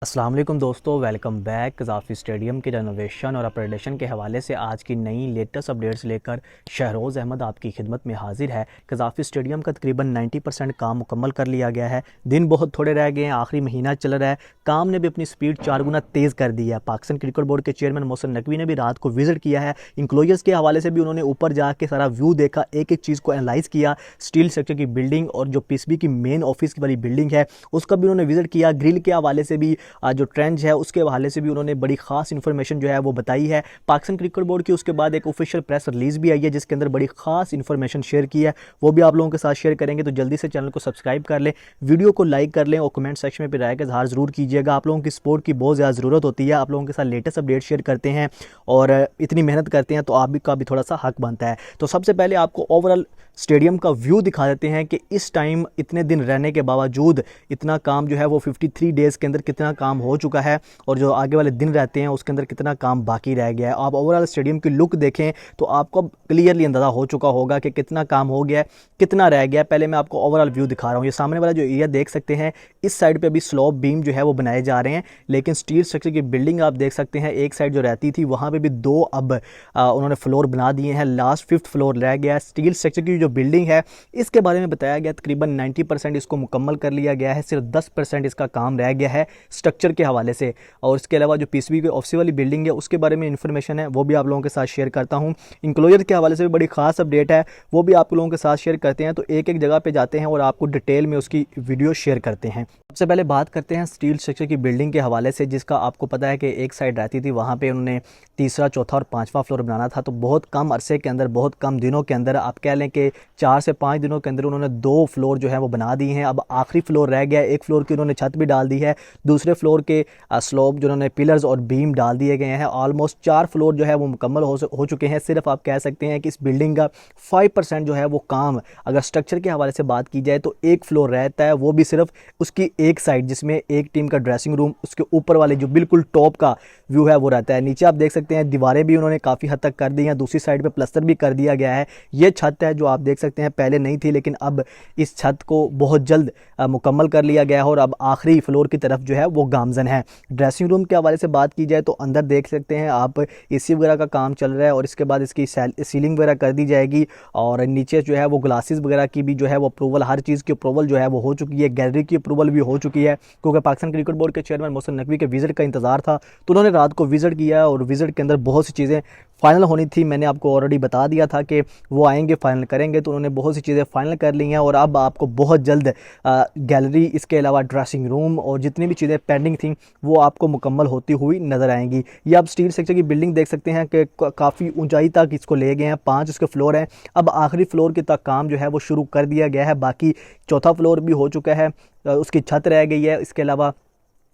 अस्सलाम वालेकुम दोस्तों, वेलकम बैक। कज़ाफ़ी स्टेडियम के रेनोवेशन और अपग्रेडेशन के हवाले से आज की नई लेटेस्ट अपडेट्स लेकर शहरोज़ अहमद आपकी खिदमत में हाजिर है। कज़ाफ़ी स्टेडियम का तकरीबन 90% काम मुकम्मल कर लिया गया है। दिन बहुत थोड़े रह गए हैं, आखिरी महीना चल रहा है। काम ने भी अपनी स्पीड 4 गुना तेज़ कर दी है। पाकिस्तान क्रिकेट बोर्ड के चेयरमैन मोहसिन नकवी ने भी रात को विज़िट किया है। इंक्लोजर्स के हवाले से भी उन्होंने ऊपर जाके सारा व्यू देखा, एक एक चीज़ को एनालाइज़ किया। स्टील स्ट्रक्चर की बिल्डिंग और जो पीसीबी की मेन ऑफिस वाली बिल्डिंग है उसका भी उन्होंने विज़िट किया। ग्रिल के हवाले से भी जो ट्रेंच है उसके हवाले से भी उन्होंने बड़ी खास इन्फॉर्मेशन जो है वो बताई है। पाकिस्तान क्रिकेट बोर्ड की उसके बाद एक ऑफिशियल प्रेस रिलीज भी आई है जिसके अंदर बड़ी खास इन्फॉर्मेशन शेयर की है, वो भी आप लोगों के साथ शेयर करेंगे। तो जल्दी से चैनल को सब्सक्राइब कर लें, वीडियो को लाइक कर लें और कमेंट सेक्शन में भी राय का इजहार जरूर कीजिएगा। आप लोगों की सपोर्ट की बहुत ज़्यादा ज़रूरत होती है। आप लोगों के साथ लेटेस्ट अपडेट शेयर करते हैं और इतनी मेहनत करते हैं तो आप भी का भी थोड़ा सा हक बनता है। तो सबसे पहले आपको ओवरऑल स्टेडियम का व्यू दिखा देते हैं कि इस टाइम इतने दिन रहने के बावजूद इतना काम जो है वो 53 डेज़ के अंदर कितना काम हो चुका है और जो आगे वाले दिन रहते हैं उसके अंदर कितना काम बाकी रह गया है। आप ओवरऑल स्टेडियम की लुक देखें तो आपको क्लियरली अंदाज़ा हो चुका होगा कि कितना काम हो गया है, कितना रह गया है। पहले मैं आपको ओवरऑल व्यू दिखा रहा हूँ। ये सामने वाला जो एरिया देख सकते हैं, इस साइड पे अभी स्लोप बीम जो है वो बनाए जा रहे हैं, लेकिन स्टील स्ट्रक्चर की बिल्डिंग आप देख सकते हैं एक साइड जो रहती थी वहाँ पे भी दो अब उन्होंने फ्लोर बना दिए हैं। लास्ट 5th फ्लोर रह गया है। स्टील स्ट्रक्चर की जो बिल्डिंग है इसके बारे में बताया गया तकरीबन 90% इसको मुकम्मल कर लिया गया है, सिर्फ 10% इसका काम रह गया है स्ट्रक्चर के हवाले से। और इसके अलावा जो पीसीबी की ऑफिस वाली बिल्डिंग है उसके बारे में इंफॉर्मेशन है वो भी आप लोगों के साथ शेयर करता हूँ। इंक्लोजर के हवाले से भी बड़ी खास अपडेट है, वो भी आप लोगों के साथ शेयर करते हैं। तो एक एक जगह पे जाते हैं और आपको डिटेल में उसकी वीडियो शेयर करते हैं। सबसे पहले बात करते हैं स्टील स्ट्रक्चर की बिल्डिंग के हवाले से, जिसका आपको पता है कि एक साइड रहती थी वहाँ पे उन्होंने तीसरा, चौथा और 5वां फ्लोर बनाना था। तो बहुत कम अरसे के अंदर, बहुत कम दिनों के अंदर, आप कह लें कि 4 से 5 दिनों के अंदर उन्होंने 2 फ्लोर जो है वो बना दी हैं। अब आखिरी फ्लोर रह गया है। एक फ्लोर की उन्होंने छत भी डाल दी है, दूसरे फ्लोर के स्लोप जो उन्होंने पिलर्स और बीम डाल दिए गए हैं। ऑलमोस्ट 4 फ्लोर जो है वो मुकम्मल हो चुके हैं। सिर्फ आप कह सकते हैं कि इस बिल्डिंग का 5% जो है वो काम, अगर स्ट्रक्चर के हवाले से बात की जाए तो एक फ्लोर रहता है, वो भी सिर्फ उसकी एक साइड जिसमें एक टीम का ड्रेसिंग रूम, उसके ऊपर वाले जो बिल्कुल टॉप का व्यू है वो रहता है। नीचे आप देख सकते हैं दीवारें भी उन्होंने काफ़ी हद तक कर दी हैं, दूसरी साइड पे प्लस्तर भी कर दिया गया है। ये छत है जो आप देख सकते हैं पहले नहीं थी, लेकिन अब इस छत को बहुत जल्द मुकम्मल कर लिया गया है और अब आखिरी फ्लोर की तरफ जो है वो गामजन है। ड्रेसिंग रूम के हवाले से बात की जाए तो अंदर देख सकते हैं आप एसी वगैरह का काम चल रहा है और इसके बाद इसकी सीलिंग वगैरह कर दी जाएगी और नीचे जो है वो ग्लासेस वगैरह की भी जो है वो अप्रूवल, हर चीज़ की अप्रूवल जो है वो हो चुकी है। गैलरी की अप्रूवल भी हो चुकी है, क्योंकि पाकिस्तान क्रिकेट बोर्ड के चेयरमैन मोहसिन नकवी के विजिट का इंतजार था तो उन्होंने रात को विजिट किया और विजिट के अंदर बहुत सी चीज़ें फाइनल होनी थी। मैंने आपको ऑलरेडी बता दिया था कि वो आएंगे, फाइनल करेंगे, तो उन्होंने बहुत सी चीज़ें फाइनल कर ली हैं और अब आपको बहुत जल्द गैलरी, इसके अलावा ड्रेसिंग रूम और जितनी भी चीज़ें पेंडिंग थी वो आपको मुकम्मल होती हुई नज़र आएंगी। ये आप स्टील स्ट्रक्चर की बिल्डिंग देख सकते हैं कि काफ़ी ऊंचाई तक इसको ले गए हैं, 5 इसके फ्लोर हैं। अब आखिरी फ्लोर के तक काम जो है वो शुरू कर दिया गया है, बाकी चौथा फ्लोर भी हो चुका है, उसकी छत रह गई है। इसके अलावा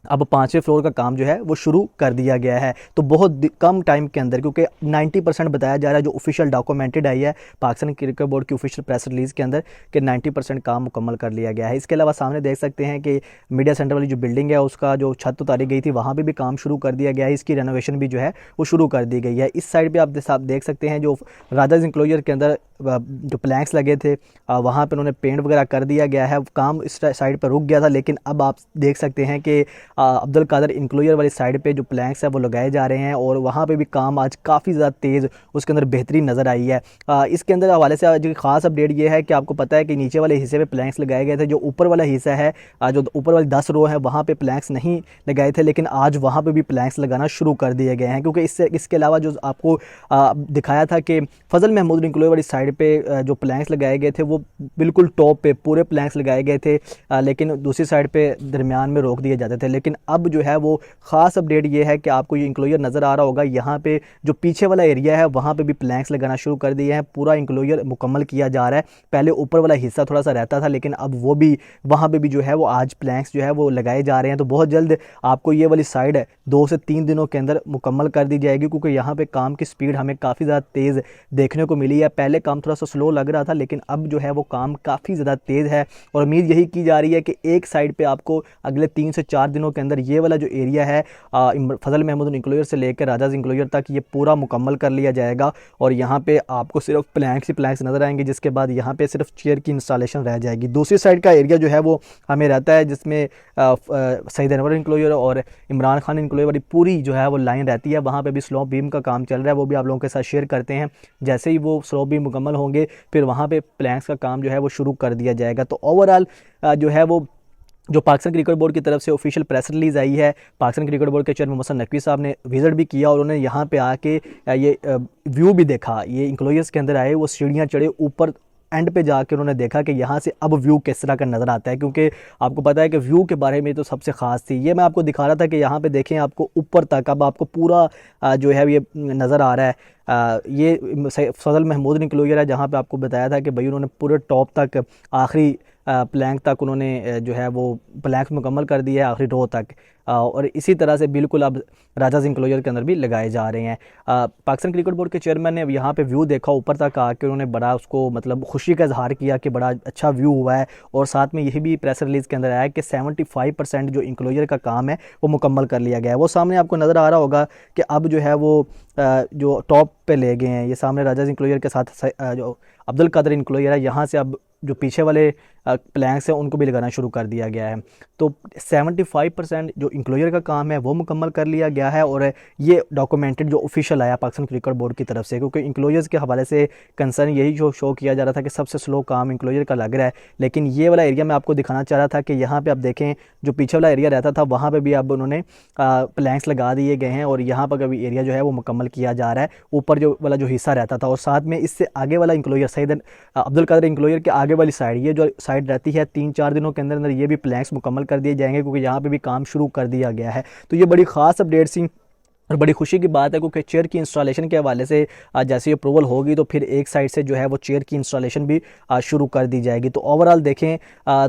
अब 5वें फ्लोर का काम जो है वो शुरू कर दिया गया है। तो बहुत कम टाइम के अंदर, क्योंकि 90% बताया जा रहा है जो ऑफिशियल डॉक्यूमेंटेड आई है पाकिस्तान क्रिकेट बोर्ड की ऑफिशियल प्रेस रिलीज़ के अंदर, कि 90% काम मुकम्मल कर लिया गया है। इसके अलावा सामने देख सकते हैं कि मीडिया सेंटर वाली जो बिल्डिंग है उसका जो छत उतारी गई थी वहाँ पर भी काम शुरू कर दिया गया है। इसकी रेनोवेशन भी जो है वो शुरू कर दी गई है। इस साइड पर आप देख सकते हैं जो राजाज इंक्लोजर के अंदर जो प्लैंक्स लगे थे वहाँ पर उन्होंने पेंट वगैरह कर दिया गया है। काम इस साइड पर रुक गया था, लेकिन अब आप देख सकते हैं कि अब्दुल कादर इंक्लोजर वाली साइड पे जो प्लैंक्स है वो लगाए जा रहे हैं और वहाँ पे भी काम आज काफ़ी ज़्यादा तेज़, उसके अंदर बेहतरीन नज़र आई है। इसके अंदर हवाले से आज खास अपडेट ये है कि आपको पता है कि नीचे वाले हिस्से पे प्लैंक्स लगाए गए थे, जो ऊपर वाला हिस्सा है, जो ऊपर वाली 10 रो है वहाँ पे प्लैंक्स नहीं लगाए थे, लेकिन आज वहाँ पे भी प्लैंक्स लगाना शुरू कर दिए गए हैं। क्योंकि इसके अलावा जो आपको दिखाया था कि फजल महमूद इंक्लोजर वाली साइड पर जो प्लैंक्स लगाए गए थे वो बिल्कुल टॉप पे पूरे प्लैंक्स लगाए गए थे, लेकिन दूसरी साइड पे दरमियान में रोक दिए जाते थे। लेकिन अब जो है वो ख़ास अपडेट ये है कि आपको ये इंक्लोजर नज़र आ रहा होगा, यहाँ पे जो पीछे वाला एरिया है वहाँ पे भी प्लैंक्स लगाना शुरू कर दिए हैं। पूरा इंक्लोजर मुकम्मल किया जा रहा है। पहले ऊपर वाला हिस्सा थोड़ा सा रहता था, लेकिन अब वो भी वहाँ पे भी जो है वो आज प्लैंक्स जो है वो लगाए जा रहे हैं। तो बहुत जल्द आपको ये वाली साइड 2 से 3 दिनों के अंदर मुकम्मल कर दी जाएगी, क्योंकि यहाँ पे काम की स्पीड हमें काफ़ी ज़्यादा तेज़ देखने को मिली है। पहले काम थोड़ा सा स्लो लग रहा था, लेकिन अब जो है वो काम काफ़ी ज़्यादा तेज़ है और उम्मीद यही की जा रही है कि एक साइड पे आपको अगले 3 से 4 दिनों दिनों के अंदर ये वाला जो एरिया है फजल महमूद इंक्लोयर से लेकर राजाज इंक्लोयर तक ये पूरा मुकम्मल कर लिया जाएगा। और यहाँ पे आपको सिर्फ प्लैंक्स ही प्लैंक्स नज़र आएंगे, जिसके बाद यहाँ पे सिर्फ चेयर की इंस्टॉलेशन रह जाएगी। दूसरी साइड का एरिया जो है वो हमें रहता है, जिसमें सईद अनवर इंक्लोयर और इमरान खान इंक्लोयर वाली पूरी जो है वो लाइन रहती है। वहाँ पे भी स्लोप बीम का काम चल रहा है, वो भी आप लोगों के साथ शेयर करते हैं। जैसे ही वो स्लोप बीम मुकम्मल होंगे फिर वहाँ पे प्लैंक्स का काम जो है वो शुरू कर दिया जाएगा। तो ओवरऑल जो है वो जो पाकिस्तान क्रिकेट बोर्ड की तरफ से ऑफिशियल प्रेस रिलीज़ आई है, पाकिस्तान क्रिकेट बोर्ड के चेयरमैन मोहम्मद नकवी साहब ने विजिट भी किया और उन्होंने यहाँ पे आके ये व्यू भी देखा। ये इंक्लोयर्स के अंदर आए, वो सीढ़ियाँ चढ़े, ऊपर एंड पे जाके उन्होंने देखा कि यहाँ से अब व्यू किस तरह का नज़र आता है, क्योंकि आपको पता है कि व्यू के बारे में तो सबसे ख़ास थी। ये मैं आपको दिखा रहा था कि यहाँ पे देखें आपको ऊपर तक अब आपको पूरा जो है ये नज़र आ रहा है। ये फजल महमूद इंक्लोयर है, जहाँ पे आपको बताया था कि भाई उन्होंने पूरे टॉप तक आखिरी प्लैंक तक उन्होंने जो है वो प्लैंक्स मुकम्मल कर दिया है, आखिरी रो तक। और इसी तरह से बिल्कुल अब राजाज इंक्लोयर के अंदर भी लगाए जा रहे हैं। पाकिस्तान क्रिकेट बोर्ड के चेयरमैन ने यहाँ पे व्यू देखा ऊपर तक आके, उन्होंने बड़ा उसको मतलब खुशी का इजहार किया कि बड़ा अच्छा व्यू हुआ है। और साथ में यही भी प्रेस रिलीज़ के अंदर आया कि 75% जो इंक्लोयर का काम है वो मुकम्मल कर लिया गया है। वो सामने आपको नज़र आ रहा होगा कि अब जो है वो जो टॉप पे ले गए हैं, ये सामने राजाज इंक्लोयर के साथ जो अब्दुल कादर इंक्लोयर है, यहाँ से अब जो पीछे वाले प्लैंक्स हैं उनको भी लगाना शुरू कर दिया गया है। तो 75% जो इंक्लोयर का काम है वो मुकम्मल कर लिया गया है। और ये डॉक्यूमेंटेड जो ऑफिशियल आया पाकिस्तान क्रिकेट बोर्ड की तरफ से, क्योंकि इंक्लोयर्स के हवाले से कंसर्न यही शो किया जा रहा था कि सबसे स्लो काम इंक्लोयर का लग रहा है। लेकिन ये वाला एरिया मैं आपको दिखाना चाह रहा था कि यहाँ पर आप देखें जो पीछे वाला एरिया रहता था वहाँ पर भी अब उन्होंने प्लैंक्स लगा दिए गए हैं और यहाँ पर अभी एरिया जो है वो मुकम्मल किया जा रहा है, ऊपर जो वाला जो हिस्सा रहता था। और साथ में इससे आगे वाला इंक्लोयर सईद अब्दुल कादर इंक्लोयर के आगे वाली साइड, ये जो साइड रहती है 3-4 दिनों के अंदर अंदर ये भी प्लैंक्स मुकम्मल कर दिए जाएंगे, क्योंकि यहाँ पे भी काम शुरू कर दिया गया है। तो ये बड़ी ख़ास अपडेट थी और बड़ी खुशी की बात है, क्योंकि चेयर की इंस्टॉलेशन के हवाले से जैसे अप्रूवल होगी तो फिर एक साइड से जो है वो चेयर की इंस्टॉलेशन भी शुरू कर दी जाएगी। तो ओवरऑल देखें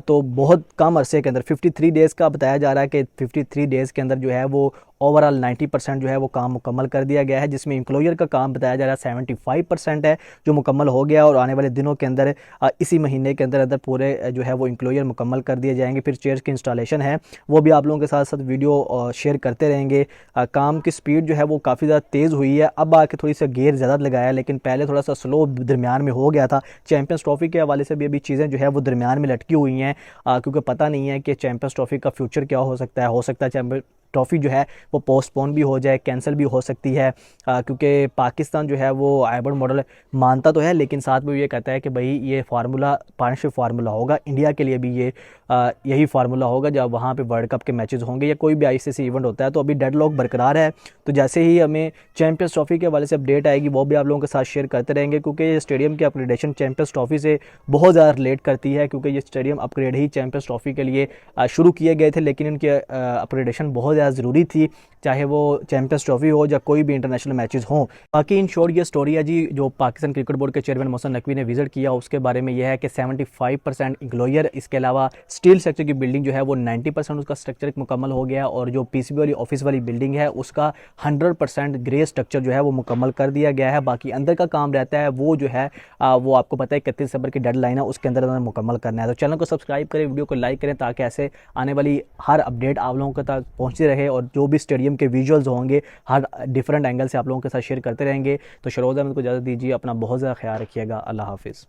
तो बहुत कम अरसे के अंदर 53 डेज़ का बताया जा रहा है कि 53 डेज़ के अंदर जो है वो ओवरऑल 90% जो है वो काम मुकम्मल कर दिया गया है, जिसमें इंक्लोयर का काम बताया जा रहा है 75% है जो मुकम्मल हो गया। और आने वाले दिनों के अंदर इसी महीने के अंदर अंदर पूरे जो है वो इंक्लोयर मुकम्मल कर दिए जाएंगे। फिर चेयर्स की इंस्टॉलेशन है वो भी आप लोगों के साथ साथ वीडियो शेयर करते रहेंगे। काम की स्पीड जो है वो काफ़ी ज़्यादा तेज़ हुई है, अब आके थोड़ी सा गेयर ज़्यादा लगाया, लेकिन पहले थोड़ा सा स्लो दरमियान में हो गया था। चैम्पियंस ट्रॉफी के हवाले से भी अभी चीज़ें जो है वो दरमियान में लटकी हुई हैं, क्योंकि पता नहीं है कि चैम्पियंस ट्रॉफी का फ्यूचर क्या हो सकता है चैम्पियन ट्रॉफ़ी जो है वो पोस्टपोन भी हो जाए, कैंसिल भी हो सकती है, क्योंकि पाकिस्तान जो है वो हाइब्रिड मॉडल मानता तो है, लेकिन साथ में ये कहता है कि भाई ये फार्मूला पार्टनरशिप फार्मूला होगा, इंडिया के लिए भी ये यही फार्मूला होगा जब वहाँ पे वर्ल्ड कप के मैचेस होंगे या कोई भी आईसीसी इवेंट होता है। तो अभी डेडलॉक बरकरार है। तो जैसे ही हमें चैम्पियंस ट्रॉफी के हवाले से अपडेट आएगी वो भी आप लोगों के साथ शेयर करते रहेंगे, क्योंकि स्टेडियम की अपग्रेडेशन चैम्पियंस ट्रॉफी से बहुत ज़्यादा रिलेट करती है, क्योंकि ये स्टेडियम अपग्रेड ही चैम्पियंस ट्रॉफी के लिए शुरू किए गए थे, लेकिन इनकी अपग्रेडेशन बहुत ज़्यादा ज़रूरी थी, चाहे वो चैम्पियंस ट्रॉफी हो या कोई भी इंटरनेशनल मैचेस हों। बाकी इन शॉर्ट ये स्टोरी है जी जो पाकिस्तान क्रिकेट बोर्ड के चेयरमैन मोहसिन नकवी ने विजिट किया, उसके बारे में यह है कि 75% इंक्लोयर, इसके अलावा स्टील स्ट्रक्चर की बिल्डिंग जो है वो 90% उसका स्ट्रक्चर मुकम्मल हो गया, और जो पीसीबी वाली ऑफिस वाली बिल्डिंग है उसका 100% ग्रे स्ट्रक्चर जो है वो मुकम्मल कर दिया गया है। बाकी अंदर का काम रहता है वो जो है वो आपको पता है 31 दिसंबर की डेडलाइन है, उसके अंदर मुकम्मल करना है। तो चैनल को सब्सक्राइब करें, वीडियो को लाइक करें, ताकि ऐसे आने वाली हर अपडेट आप लोगों के तक पहुँचती रहे, और जो भी स्टेडियम के विजुअल्स होंगे हर डिफरेंट एंगल से आप लोगों के साथ शेयर करते रहेंगे। तो शरोज़ अहमद को इजाज़त दीजिए, अपना बहुत ज़्यादा ख्याल रखिएगा। अल्लाह हाफिज़।